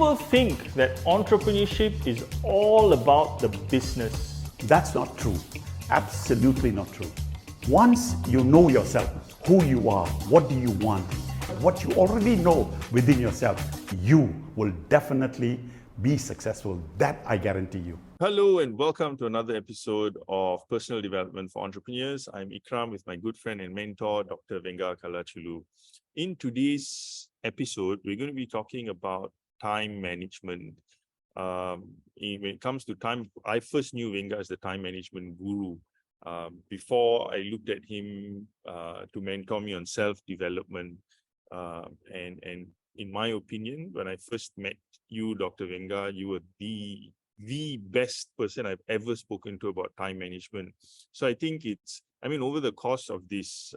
People think that entrepreneurship is all about the business. That's not true. Absolutely not true. Once you know yourself, who you are, what do you want, what you already know within yourself, you will definitely be successful. That I guarantee you. Hello and welcome to another episode of Personal Development for Entrepreneurs. I'm Ikram with my good friend and mentor, Dr. Venga Kalachulu. In today's episode, we're going to be talking about time management. When it comes to time, I first knew Venga as the time management guru. Before I looked at him to mentor me on self-development. And in my opinion, when I first met you, Dr. Venga, you were the best person I've ever spoken to about time management. So I think over the course of this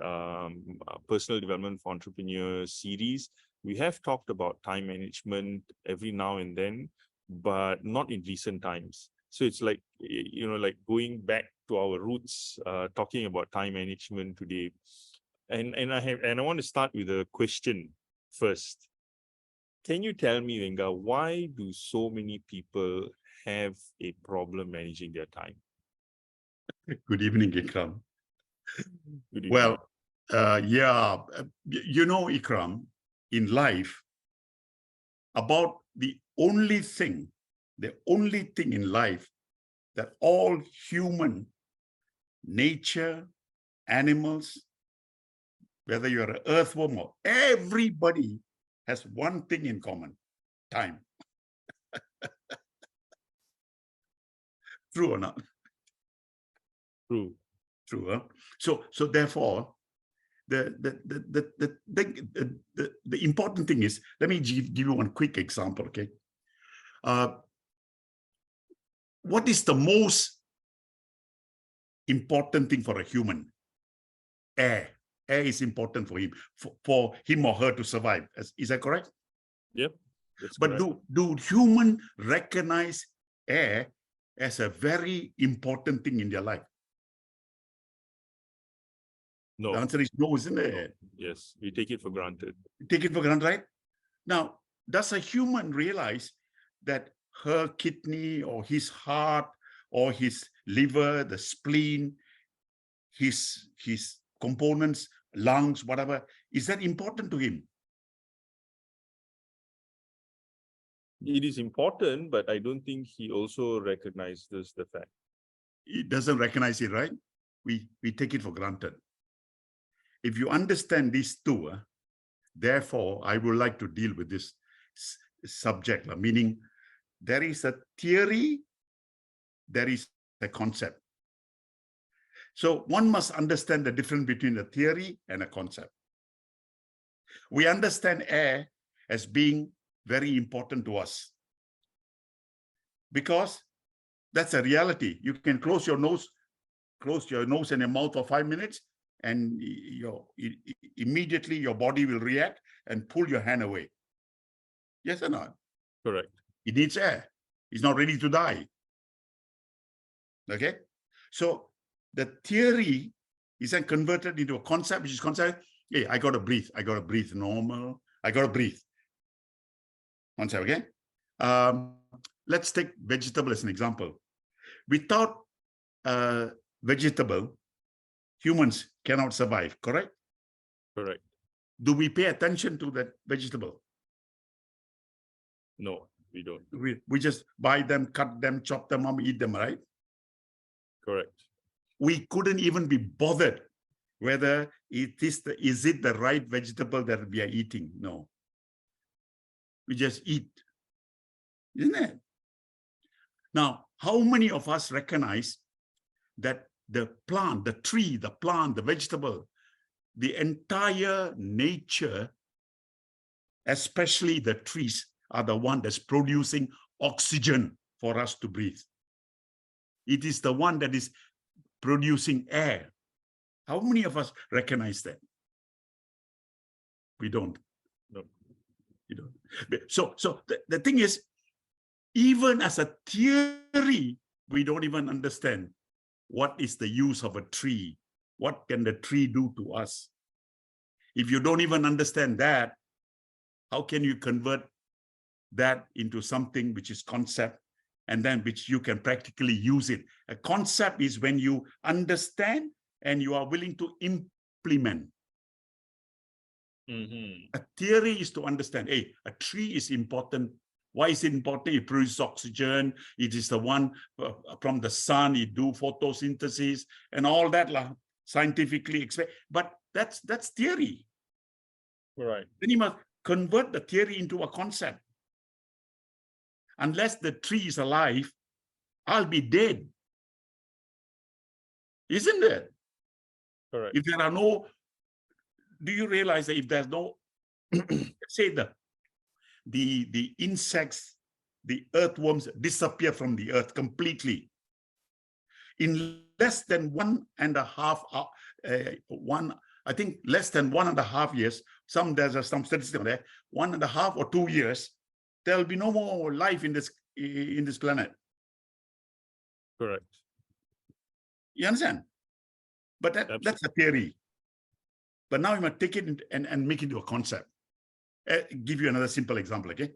personal development for entrepreneurs series, we have talked about time management every now and then, but not in recent times. So it's like, like going back to our roots, talking about time management today. And I want to start with a question first. Can you tell me, Venga, why do so many people have a problem managing their time? Good evening, Ikram. Good evening. Well, Ikram, in life, about the only thing in life that all human nature, animals, whether you're an earthworm or everybody has one thing in common: time. True or not? True. Huh? So therefore, the important thing is, let me give you one quick example. Okay, what is the most important thing for a human? Air. Air is important for him or her to survive. Is that correct? Yep. But do humans recognize air as a very important thing in their life? No. The answer is no, isn't it? No. Yes, we take it for granted. Take it for granted, right? Now, does a human realize that her kidney or his heart or his liver, the spleen, his components, lungs, whatever, is that important to him? It is important, but I don't think he also recognizes the fact. He doesn't recognize it, right? We take it for granted. If you understand these two, therefore, I would like to deal with this subject, meaning there is a theory, there is a concept. So one must understand the difference between a theory and a concept. We understand air as being very important to us because that's a reality. You can close your nose and your mouth for 5 minutes, and immediately your body will react and pull your hand away. Yes or not? Correct. It needs air. It's not ready to die. Okay? So the theory is then converted into a concept, which is concept. Hey, I got to breathe. I got to breathe normal. I got to breathe. Concept, okay? Let's take vegetable as an example. Without vegetable, humans cannot survive, correct? Correct. Do we pay attention to that vegetable? No, we don't. We just buy them, cut them, chop them up, eat them, right? Correct. We couldn't even be bothered whether is it the right vegetable that we are eating. No. We just eat. Isn't it? Now, how many of us recognize that the plant, the tree, the plant, the vegetable, the entire nature, especially the trees, are the one that's producing oxygen for us to breathe? It is the one that is producing air. How many of us recognize that? We don't. No. We don't. So the thing is, even as a theory, we don't even understand what is the use of a tree. What can the tree do to us? If you don't even understand that, how can you convert that into something which is concept, and then which you can practically use it. A concept is when you understand and you are willing to implement. A theory is to understand, hey, a tree is important. Why is it important? It produces oxygen. It is the one from the sun. It do photosynthesis and all that, scientifically explained. But that's theory. Right. Then you must convert the theory into a concept. Unless the tree is alive, I'll be dead. Isn't it? Correct. If there are no, do you realize that if there's no, say the insects, the earthworms disappear from the earth completely. In less than 1.5 I think less than 1.5 years, there's some statistics there, 1.5 or 2 years, there'll be no more life in this planet. Correct. You understand? But that's a theory. But now you must take it and make it into a concept. Give you another simple example, okay?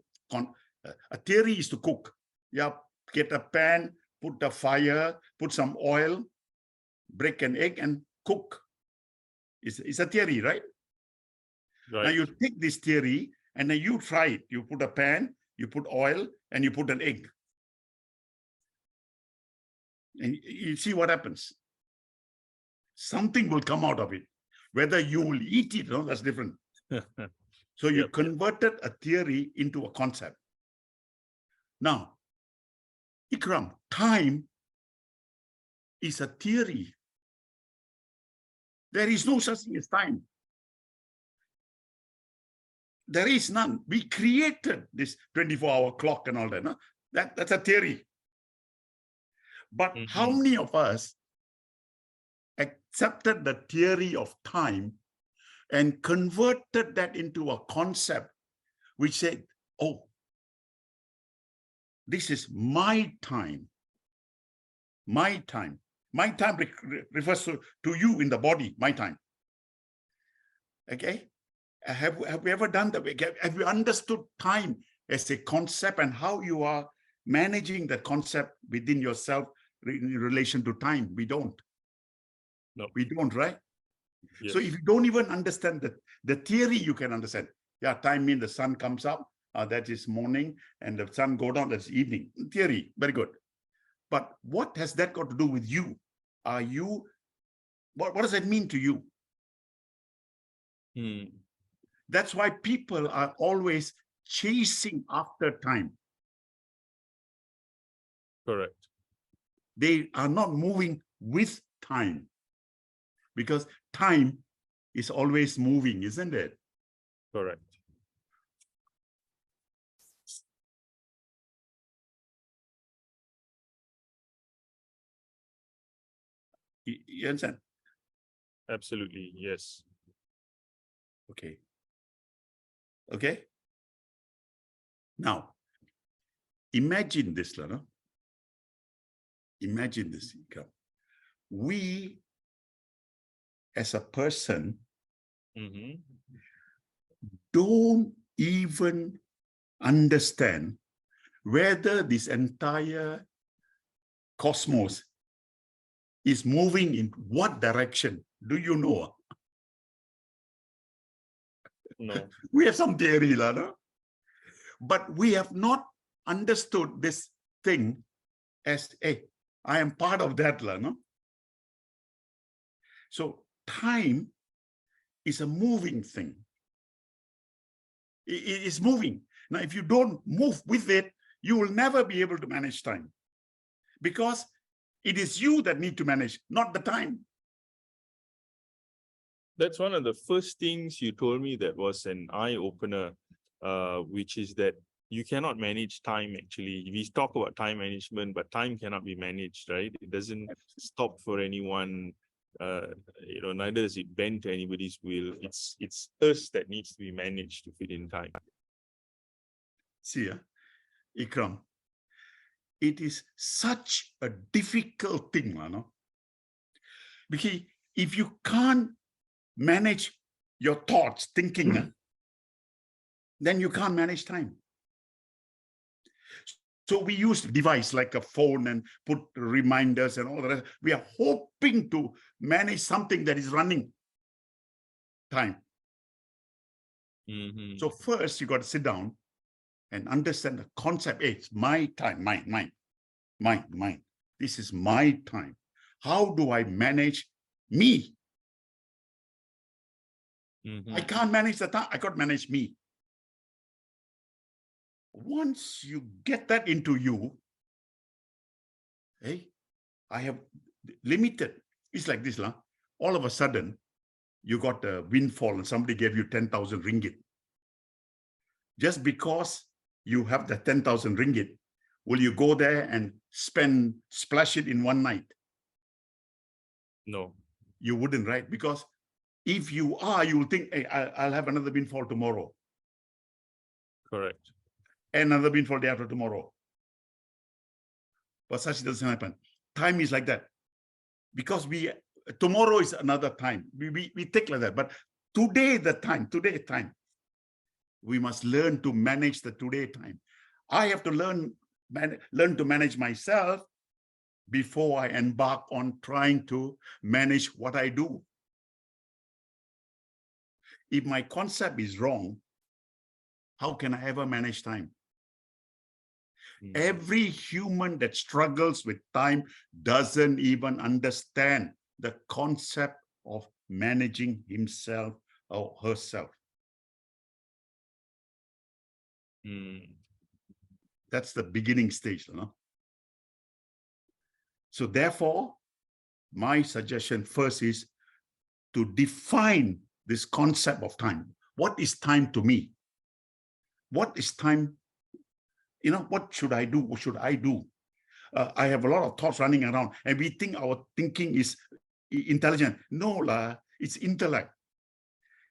A theory is to cook. Yeah, get a pan, put a fire, put some oil, break an egg and cook. It's a theory, right? Right. Now you take this theory and then you try it. You put a pan, you put oil, and you put an egg. And you see what happens. Something will come out of it. Whether you will eat it, no, that's different. So you converted a theory into a concept. Now, Ikram, time is a theory. There is no such thing as time. There is none. We created this 24-hour clock and all that. No? That's a theory. But how many of us accepted the theory of time and converted that into a concept which said, oh, this is my time. My time. My time refers to you in the body, my time. Okay? Have we ever done that? Have you understood time as a concept and how you are managing the concept within yourself in relation to time? We don't. No. We don't, right? Yes. So if you don't even understand the theory, you can understand. Yeah, time means the sun comes up, that is morning, and the sun go down, that's evening. Theory, very good. But what has that got to do with you? Are you, what does that mean to you? That's why people are always chasing after time. Correct. They are not moving with time, because time is always moving, isn't it? Correct. You understand? Absolutely, yes. Okay. Okay. Now, imagine this, Lana. Imagine this. We, as a person, don't even understand whether this entire cosmos is moving in what direction. Do you know? No. We have some theory, Lana, but we have not understood this thing as, hey, I am part of that, Lana. So time is a moving thing. It is moving. Now, if you don't move with it, you will never be able to manage time, because it is you that need to manage, not the time. That's one of the first things you told me that was an eye-opener, which is that you cannot manage time, actually. We talk about time management, but time cannot be managed, right? It doesn't stop for anyone. Neither does it bend to anybody's will. It's us that needs to be managed to fit in time. See, Ikram, it is such a difficult thing, no? Because if you can't manage your thoughts, thinking, then you can't manage time. So we use device like a phone and put reminders and all the rest. We are hoping to manage something that is running time. So first you got to sit down and understand the concept. Hey, it's my time, mine. This is my time. How do I manage me? I can't manage the time. I got to manage me. Once you get that into you, hey, I have limited. It's like this, all of a sudden, you got a windfall and somebody gave you 10,000 ringgit. Just because you have the 10,000 ringgit, will you go there and splash it in one night? No. You wouldn't, right? Because if you are, you will think, hey, I'll have another windfall tomorrow. Correct. Another windfall day after tomorrow. But such doesn't happen. Time is like that. Because tomorrow is another time. We take like that. But today time. We must learn to manage the today time. I have to learn to manage myself before I embark on trying to manage what I do. If my concept is wrong, how can I ever manage time? Every human that struggles with time doesn't even understand the concept of managing himself or herself. That's the beginning stage, So therefore, my suggestion first is to define this concept of time. What is time to me? What is time? What should I do? What should I do? I have a lot of thoughts running around, and we think our thinking is intelligent. No, it's intellect.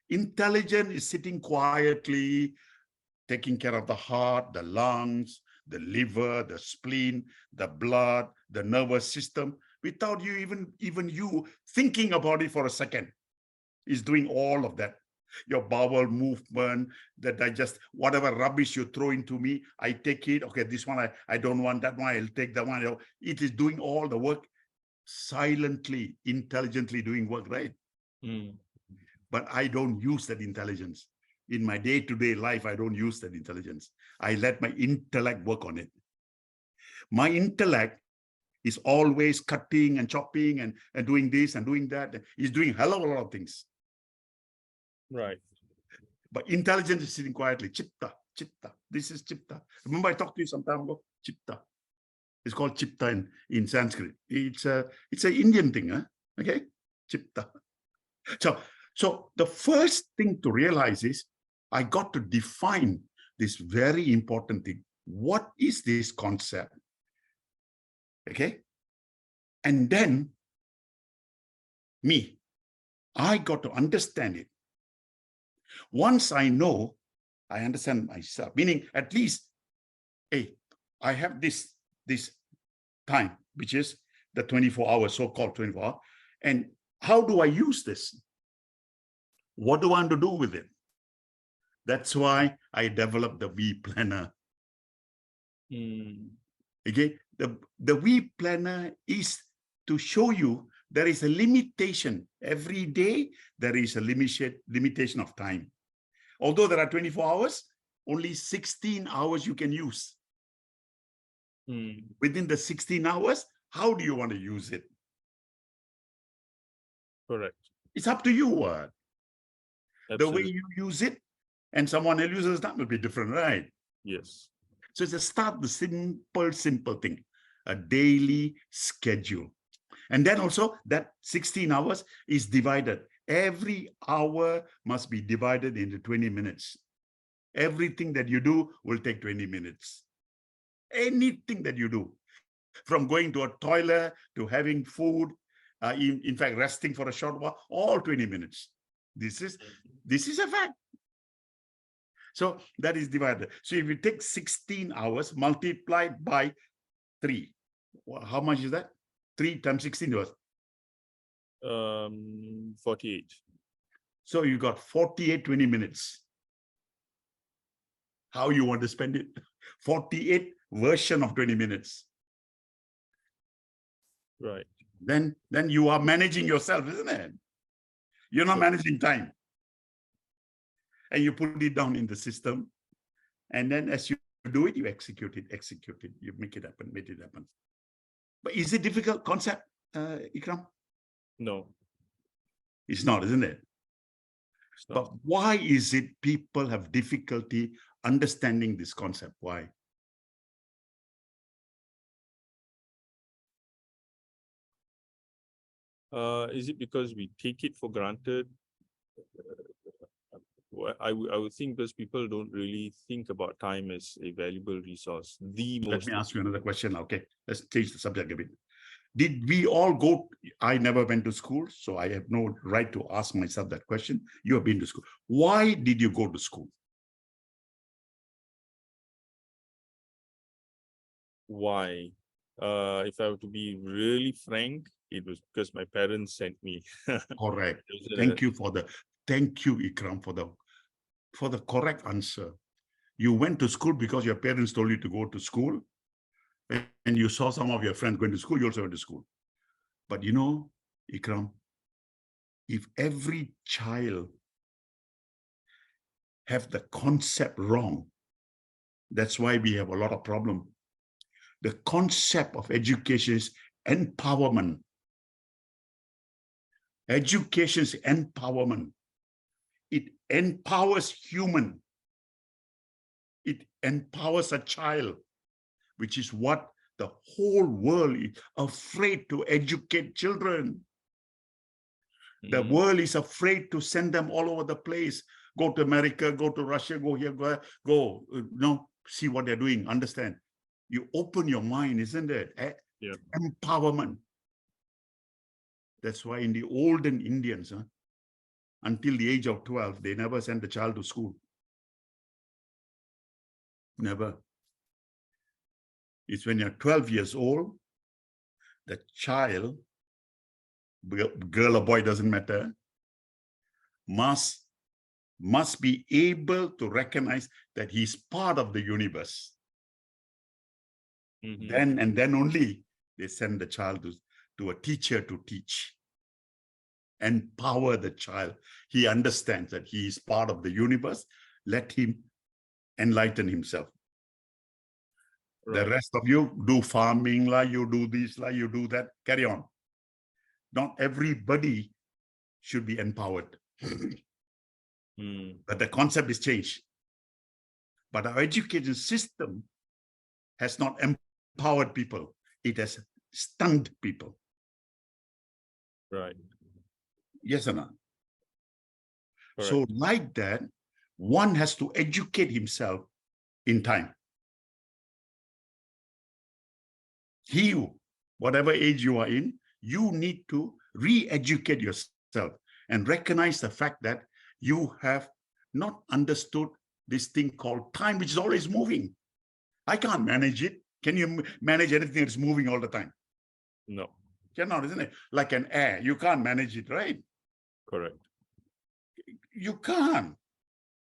Intelligence is sitting quietly, taking care of the heart, the lungs, the liver, the spleen, the blood, the nervous system, without you even you thinking about it for a second. Is doing all of that. Your bowel movement, the digest, whatever rubbish you throw into me, I take it. Okay, this one I don't want, that one I'll take that one. It is doing all the work silently, intelligently doing work, right? But I don't use that intelligence. In my day-to-day life, I don't use that intelligence. I let my intellect work on it. My intellect is always cutting and chopping and doing this and doing that. He's doing a hell of a lot of things. Right. But intelligence is sitting quietly. Chitta. This is chitta. Remember I talked to you some time ago? Chitta. It's called chitta in Sanskrit. It's an Indian thing, huh? Okay? Chitta. So the first thing to realize is I got to define this very important thing. What is this concept? Okay? And then I got to understand it. Once I know, I understand myself, meaning at least, hey, I have this time, which is the 24 hours, so-called 24 hours. And how do I use this? What do I want to do with it? That's why I developed the V planner. Okay, the V planner is to show you there is a limitation. Every day, there is a limitation of time. Although there are 24 hours, only 16 hours you can use. Within the 16 hours, how do you want to use it? Correct. It's up to you. Absolutely. The way you use it and someone else uses that will be different, right? Yes. So it's a start the simple thing, a daily schedule. And then also that 16 hours is divided. Every hour must be divided into 20 minutes. Everything that you do will take 20 minutes. Anything that you do, from going to a toilet to having food, in fact, resting for a short while, all 20 minutes. This is a fact. So that is divided. So if you take 16 hours multiplied by 3, how much is that? 3 times 16 was 48. So you got 48 20 minutes. How you want to spend it? 48 version of 20 minutes. Right. Then you are managing yourself, isn't it? You're not managing time. And you put it down in the system. And then as you do it, you execute it, you make it happen. But is it difficult concept, Ikram? No. It's not, isn't it? It's not. But why is it people have difficulty understanding this concept? Why? Is it because we take it for granted? I would think because people don't really think about time as a valuable resource. Let me ask you another question. Okay, let's change the subject a bit. Did we all go? I never went to school, so I have no right to ask myself that question. You have been to school. Why did you go to school? Why? If I were to be really frank, it was because my parents sent me. Correct. Thank you, Ikram, for the correct answer. You went to school because your parents told you to go to school, and you saw some of your friends going to school, you also went to school. But you know, Ikram, if every child have the concept wrong, that's why we have a lot of problem. The concept of education is empowerment. Education is empowerment. It empowers human. It empowers a child, which is what the whole world is afraid to educate children. The world is afraid to send them all over the place. Go to America, go to Russia, go here, go, see what they're doing, understand. You open your mind, isn't it? Yeah. Empowerment. That's why in the olden Indians, until the age of 12, they never sent the child to school. Never. It's when you're 12 years old, the child, girl or boy, doesn't matter, must be able to recognize that he's part of the universe. Then and then only they send the child to a teacher to teach. Empower the child. He understands that he is part of the universe. Let him enlighten himself. Right. The rest of you do farming, you do this, you do that, carry on. Not everybody should be empowered. But the concept is changed. But our education system has not empowered people. It has stunned people. Right. Yes or not? Correct. So like that, one has to educate himself in time. Whatever age you are in, you need to re-educate yourself and recognize the fact that you have not understood this thing called time, which is always moving. I can't manage it. Can you manage anything that's moving all the time? No. Cannot, isn't it? Like an air, you can't manage it, right? Correct. You can't.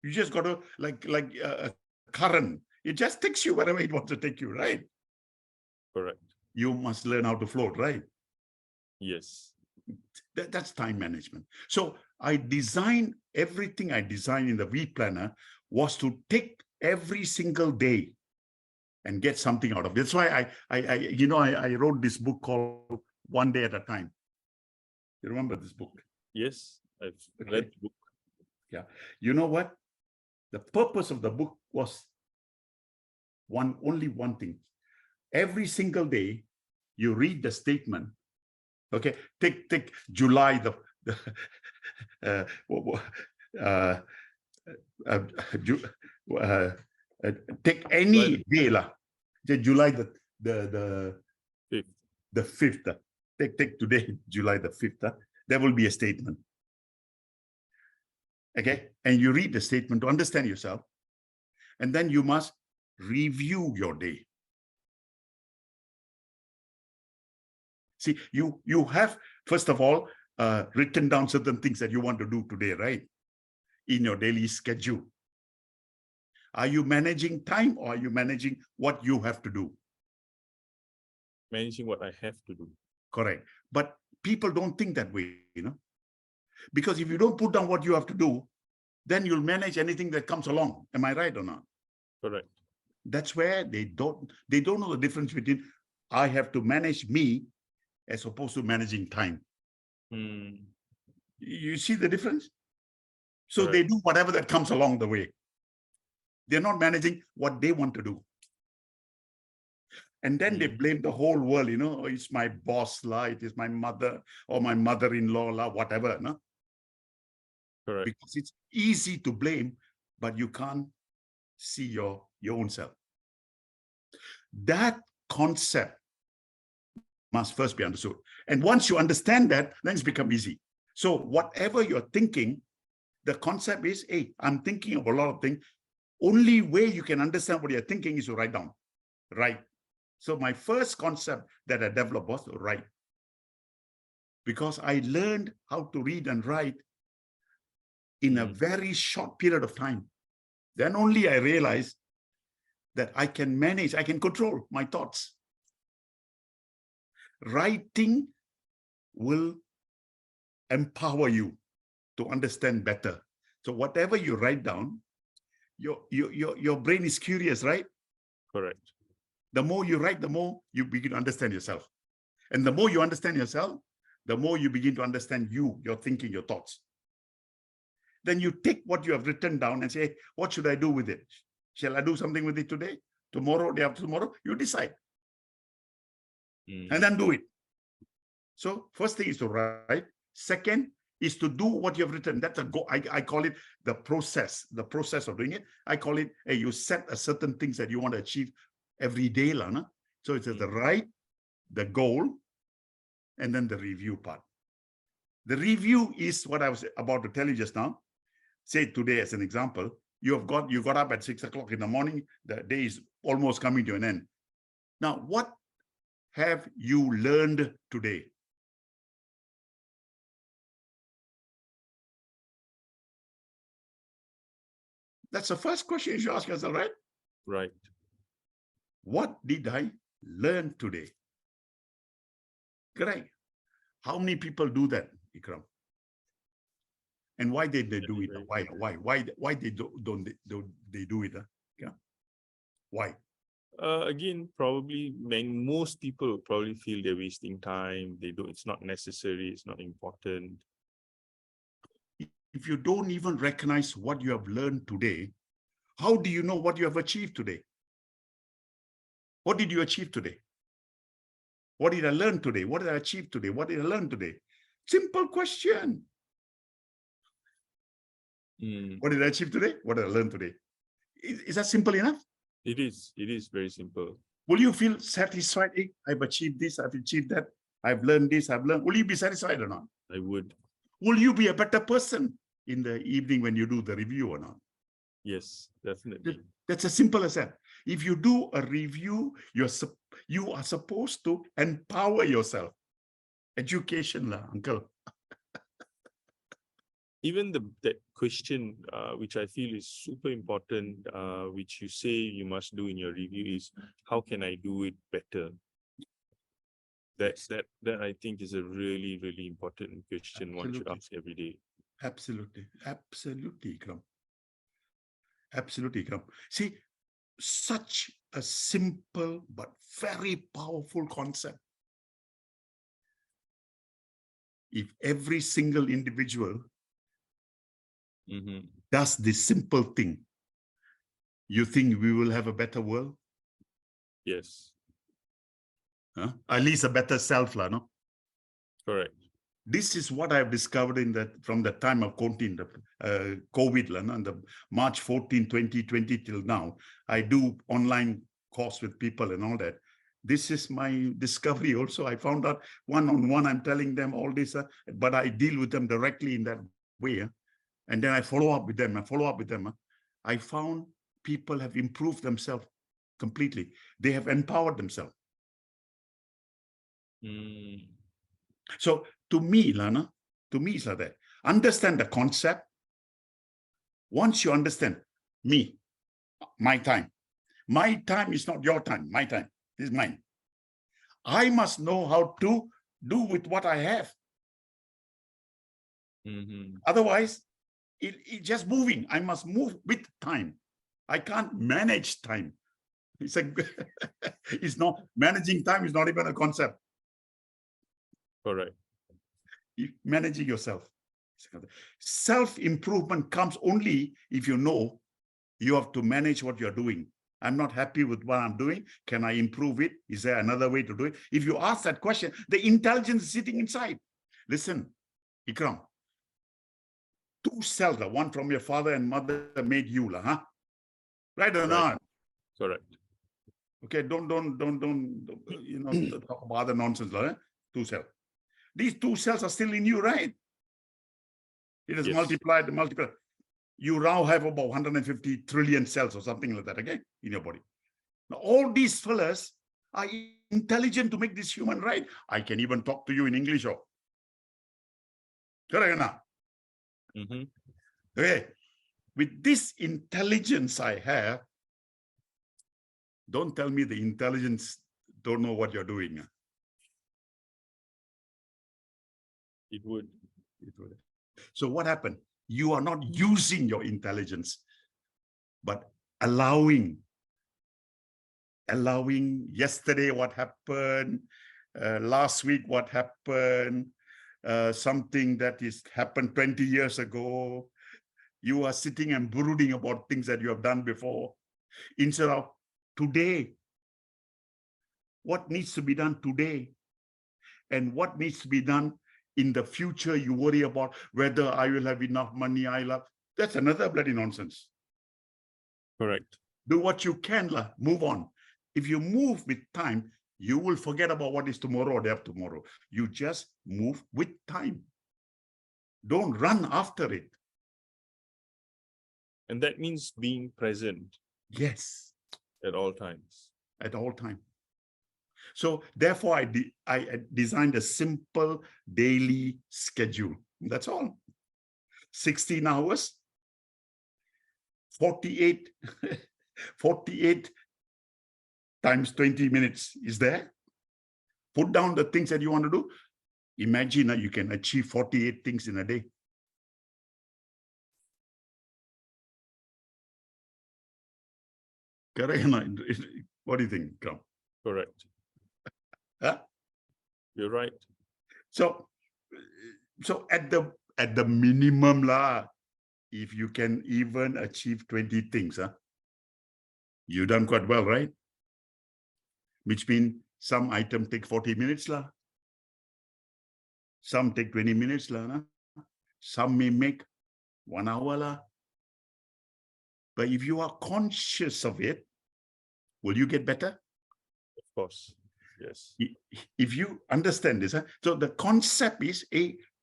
You just got to, like a current. It just takes you wherever it wants to take you, right? Correct. You must learn how to float, right? Yes. That's time management. So I designed everything I designed in the V Planner was to take every single day and get something out of it. That's why I wrote this book called One Day at a Time. You remember this book? Yes, I've read the book. Yeah. You know what? The purpose of the book was only one thing. Every single day, you read the statement. Okay, take July take any day lah. July the 5th. Take today, July the 5th. There will be a statement. Okay, and you read the statement to understand yourself, and then you must review your day. See, you have, first of all, written down certain things that you want to do today, right? In your daily schedule. Are you managing time or are you managing what you have to do? Managing what I have to do. Correct. But people don't think that way, because if you don't put down what you have to do, then you'll manage anything that comes along. Am I right or not? Correct. That's where they don't know the difference between I have to manage me as opposed to managing time. You see the difference? So Correct. they do whatever that comes along the way. They're not managing what they want to do. And then they blame the whole world, "Oh, it's my boss, it is my mother or my mother-in-law, whatever. No? Correct. Because it's easy to blame, but you can't see your own self. That concept must first be understood. And once you understand that, then it's become easy. So whatever you're thinking, the concept is, hey, I'm thinking of a lot of things. Only way you can understand what you're thinking is to write down. Right. So my first concept that I developed was write. Because I learned how to read and write in a very short period of time. Then only I realized that I can manage, I can control my thoughts. Writing will empower you to understand better. So whatever you write down, your brain is curious, right? Correct. The more you write, the more you begin to understand yourself. And the more you understand yourself, the more you begin to understand your thinking, your thoughts. Then you take what you have written down and say, what should I do with it? Shall I do something with it today? Tomorrow, day after tomorrow? You decide. And then do it. So first thing is to write. Second is to do what you have written. That's a go. I call it the process of doing it. I call it, hey, you set a certain things that you want to achieve every day, Lana. So it's the write, the goal, and then the review part. The review is what I was about to tell you just now. Say today as an example, you got up at 6 o'clock in the morning. The day is almost coming to an end. Now, what have you learned today? That's the first question you should ask yourself, right? Right. What did I learn today? Correct. How many people do that, Ikram? And why did they do it? Why they don't they do it? Yeah. Why? Again, probably most people probably feel they're wasting time. It's not necessary. It's not important. If you don't even recognize what you have learned today, how do you know what you have achieved today? What did you achieve today? What did I learn today? What did I achieve today? What did I learn today? Simple question. What did I achieve today? What did I learn today? Is that simple enough? It is. It is very simple. Will you feel satisfied? Hey, I've achieved this, I've achieved that, I've learned this, I've learned. Will you be satisfied or not? I would. Will you be a better person in the evening when you do the review or not? Yes, definitely. That's as simple as that. If you do a review, you are supposed to empower yourself. Education, uncle. Even that question, which I feel is super important, which you say you must do in your review, is how can I do it better? That I think is a really, really important question. Absolutely. One should ask every day. Absolutely, Ikram. Absolutely, Ikram. See, such a simple but very powerful concept. If every single individual does this simple thing, you think we will have a better world? Yes. Huh? At least a better self, no? Correct. This is what I've discovered from the time of COVID, and the March 14, 2020 till now. I do online course with people and all that. This is my discovery also. I found out one-on-one, I'm telling them all this, but I deal with them directly in that way. And then I follow up with them. I found people have improved themselves completely. They have empowered themselves. So to me, Lana, it's like that. Understand the concept. Once you understand me, My time. My time is not your time. My time is mine. I must know how to do with what I have. Otherwise, it's just moving. I must move with time. I can't manage time. It's not managing time is not even a concept. Correct. Managing yourself. Self-improvement comes only if you know you have to manage what you're doing. I'm not happy with what I'm doing. Can I improve it? Is there another way to do it? If you ask that question, the intelligence is sitting inside. Listen, Ikram, 2 cells, one from your father and mother made you, huh? Right or not? Correct. Okay, don't talk about other nonsense, 2 cells. These 2 cells are still in you, right? It is multiplied. You now have about 150 trillion cells or something like that, okay, in your body. Now, all these fellas are intelligent to make this human right. I can even talk to you in English. Correct or not? Okay. With this intelligence I have, don't tell me the intelligence don't know what you're doing. It would. So what happened? You are not using your intelligence, but allowing yesterday what happened, last week what happened, something that is happened 20 years ago. You are sitting and brooding about things that you have done before, instead of today. What needs to be done today? And what needs to be done in the future? You worry about whether I will have enough money. That's another bloody nonsense. Correct. Do what you can, move on. If you move with time, you will forget about what is tomorrow or day after tomorrow. You just move with time. Don't run after it. And that means being present. Yes. At all times. At all times. So therefore, I designed a simple daily schedule. That's all. 16 hours, 48 times 20 minutes is there. Put down the things that you want to do. Imagine you can achieve 48 things in a day. Correct? What do you think, Kram? Correct. Huh? You're right. So at the minimum, if you can even achieve 20 things, you've done quite well, right? Which means some item take 40 minutes, some take 20 minutes, some may make 1 hour. But if you are conscious of it, will you get better? Of course. Yes. If you understand this, so the concept is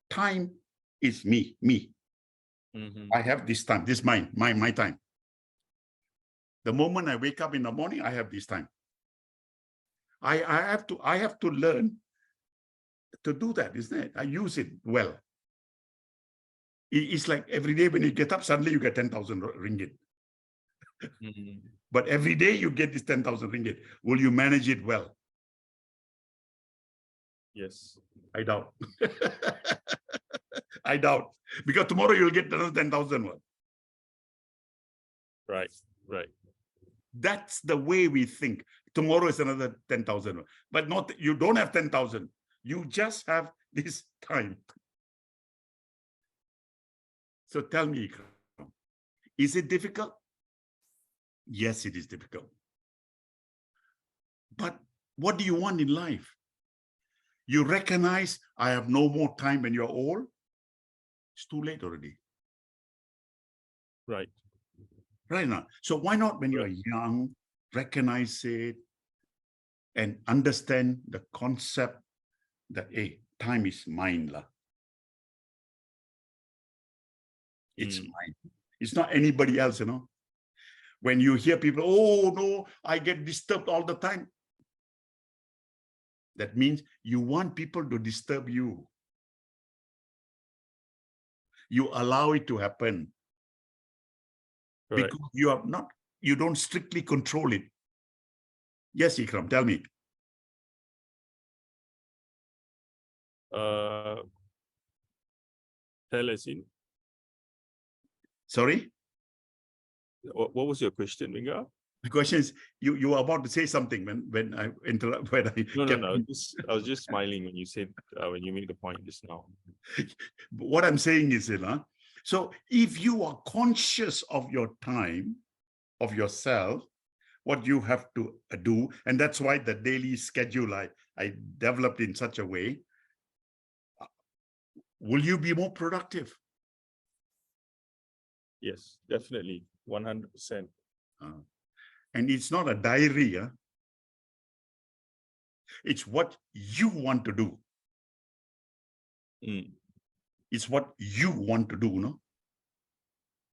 time is me. I have this time, this mine, my time. The moment I wake up in the morning, I have this time. I have to learn to do that, isn't it? I use it well. It's like every day when you get up, suddenly you get 10,000 ringgit. But every day you get this 10,000 ringgit. Will you manage it well? Yes. I doubt. I doubt. Because tomorrow you'll get another 10,000. Right. That's the way we think. Tomorrow is another 10,000. But not, you don't have 10,000. You just have this time. So tell me, is it difficult? Yes, it is difficult. But what do you want in life? You recognize I have no more time when you're old. It's too late already. Right. Right now. So why not when you're young, recognize it and understand the concept that, hey, time is mine. It's mine. It's not anybody else, When you hear people, oh, no, I get disturbed all the time. That means you want people to disturb you. You allow it to happen. Correct. Because you are not you don't strictly control it. Yes, Ikram, tell me. Tell us in. Sorry? What was your question, Vinga? The question is, you were about to say something when I interrupt. No. I was just smiling when you said when you made the point just now. What I'm saying is, so if you are conscious of your time, of yourself, what you have to do, and that's why the daily schedule I developed in such a way, will you be more productive? Yes, definitely, 100%. And it's not a diary. It's what you want to do. It's what you want to do, no?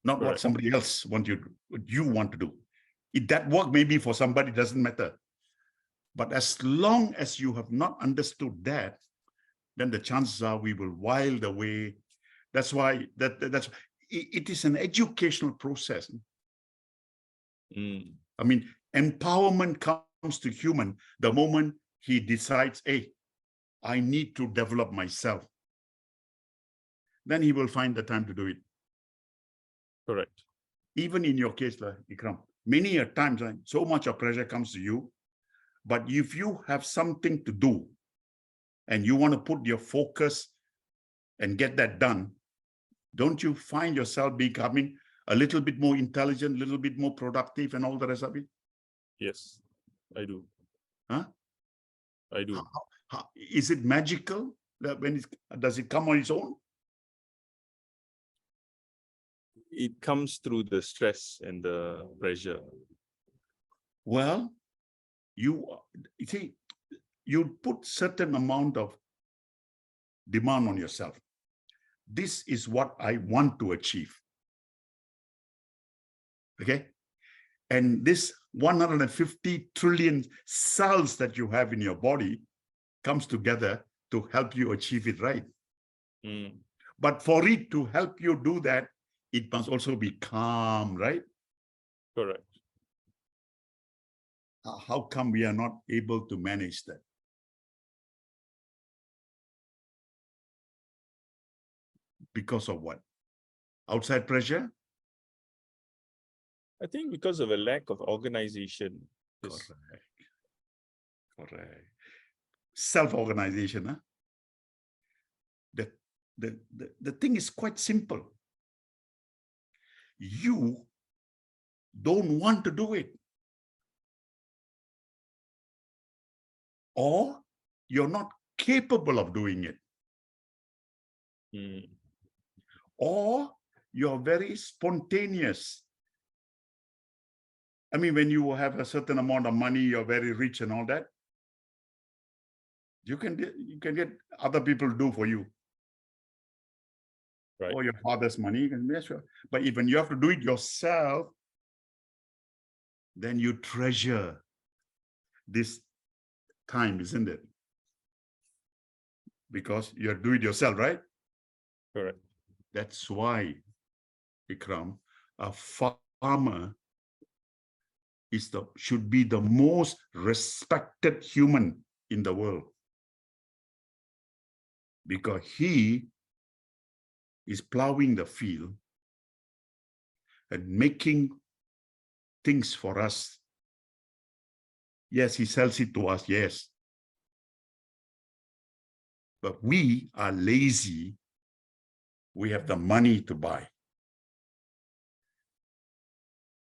Not Correct. what somebody else wants you to do, what you want to do. That work maybe for somebody doesn't matter. But as long as you have not understood that, then the chances are we will wild away. That's why it is an educational process. I mean, empowerment comes to human the moment he decides, hey, I need to develop myself. Then he will find the time to do it. Correct. Even in your case, Ikram, many a times, so much of pressure comes to you. But if you have something to do and you want to put your focus and get that done, don't you find yourself becoming a little bit more intelligent, a little bit more productive and all the rest of it? Yes, I do. Huh? I do. Is it magical? Does it come on its own? It comes through the stress and the pressure. Well, you see, you put certain amount of demand on yourself. This is what I want to achieve. Okay? And this 150 trillion cells that you have in your body comes together to help you achieve it, right? But for it to help you do that, it must also be calm, right? Correct. How come we are not able to manage that? Because of what? Outside pressure? I think because of a lack of organization. Correct. Self-organization. Huh? The thing is quite simple. You don't want to do it. Or you're not capable of doing it. Or you're very spontaneous. I mean, when you have a certain amount of money, you're very rich and all that, you can get other people to do for you. Right. Or your father's money, you can measure. But even you have to do it yourself, then you treasure this time, isn't it? Because you do it yourself, right? Correct. That's why, Ikram, a farmer should be the most respected human in the world. Because he is plowing the field and making things for us. Yes, he sells it to us, yes. But we are lazy. We have the money to buy.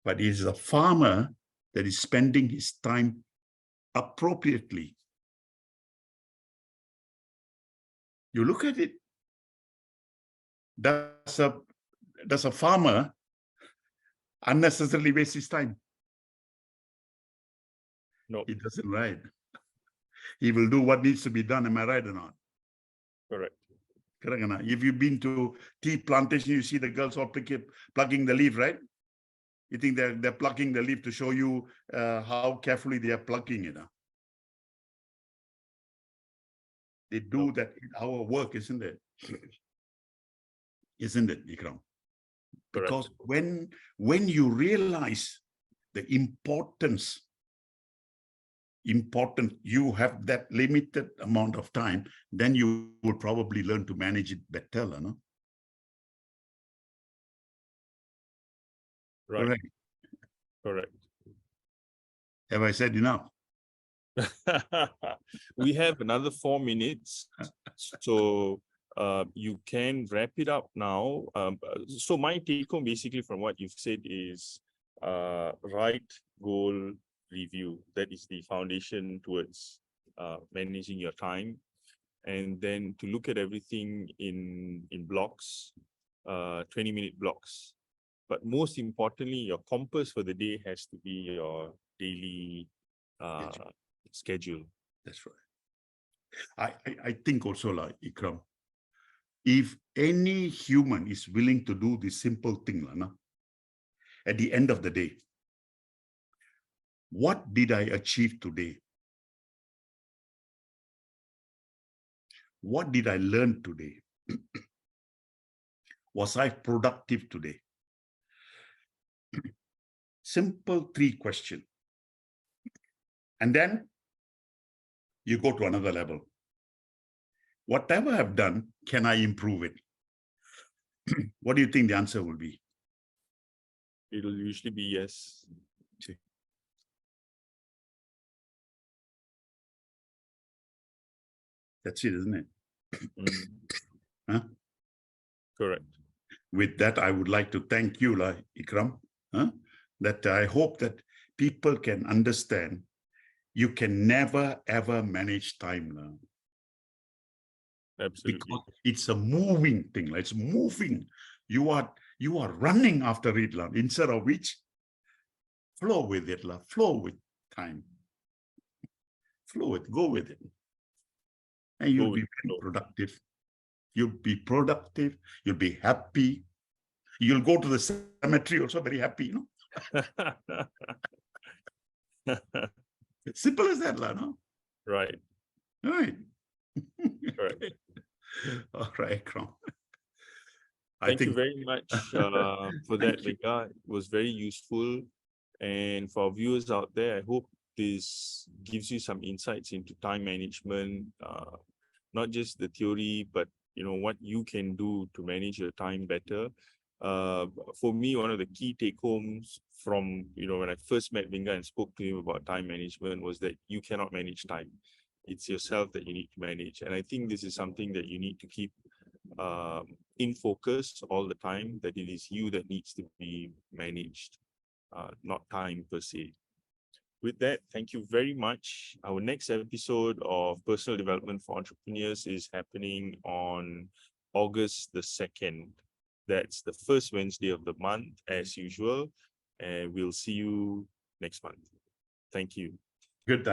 But it is a farmer that is spending his time appropriately. You look at it. Does a farmer unnecessarily waste his time? No. He doesn't, right? He will do what needs to be done. Am I right or not? Correct. Correct or not? If you've been to tea plantation, you see the girls all plucking the leaf, right? You think they're plucking the leaf to show you how carefully they are plucking it. Huh? They do that in our work, isn't it? Isn't it, Ikram? Because when you realize the importance, you have that limited amount of time, then you would probably learn to manage it better, no? Right. Correct. Correct. Have I said enough? We have another 4 minutes, so you can wrap it up now. So my take home basically from what you've said is write, goal, review. That is the foundation towards managing your time, and then to look at everything in blocks, 20-minute blocks. But most importantly, your compass for the day has to be your daily schedule. That's right. I think also, like Ikram, if any human is willing to do this simple thing, no? At the end of the day, what did I achieve today? What did I learn today? Was I productive today? Simple 3 questions. And then you go to another level. Whatever I've done, can I improve it? What do you think the answer will be? It'll usually be yes. That's it, isn't it? Mm. Huh? Correct. With that, I would like to thank you, Ikram, that I hope that people can understand you can never, ever manage time now. Absolutely. Because it's a moving thing. It's moving. You are running after it, instead of which, flow with it, flow with time. Flow it, go with it. And you'll be very productive. You'll be productive. You'll be happy. You'll go to the cemetery also very happy, you know. Simple as that, no? Right. Right. Correct. All right, Kram. Thank you very much for that, Venga. It was very useful. And for our viewers out there, I hope this gives you some insights into time management, not just the theory, but what you can do to manage your time better. For me, one of the key take-homes from when I first met Venga and spoke to him about time management was that you cannot manage time. It's yourself that you need to manage. And I think this is something that you need to keep in focus all the time, that it is you that needs to be managed, not time per se. With that, thank you very much. Our next episode of Personal Development for Entrepreneurs is happening on August the 2nd. That's the first Wednesday of the month, as usual. And we'll see you next month. Thank you. Good.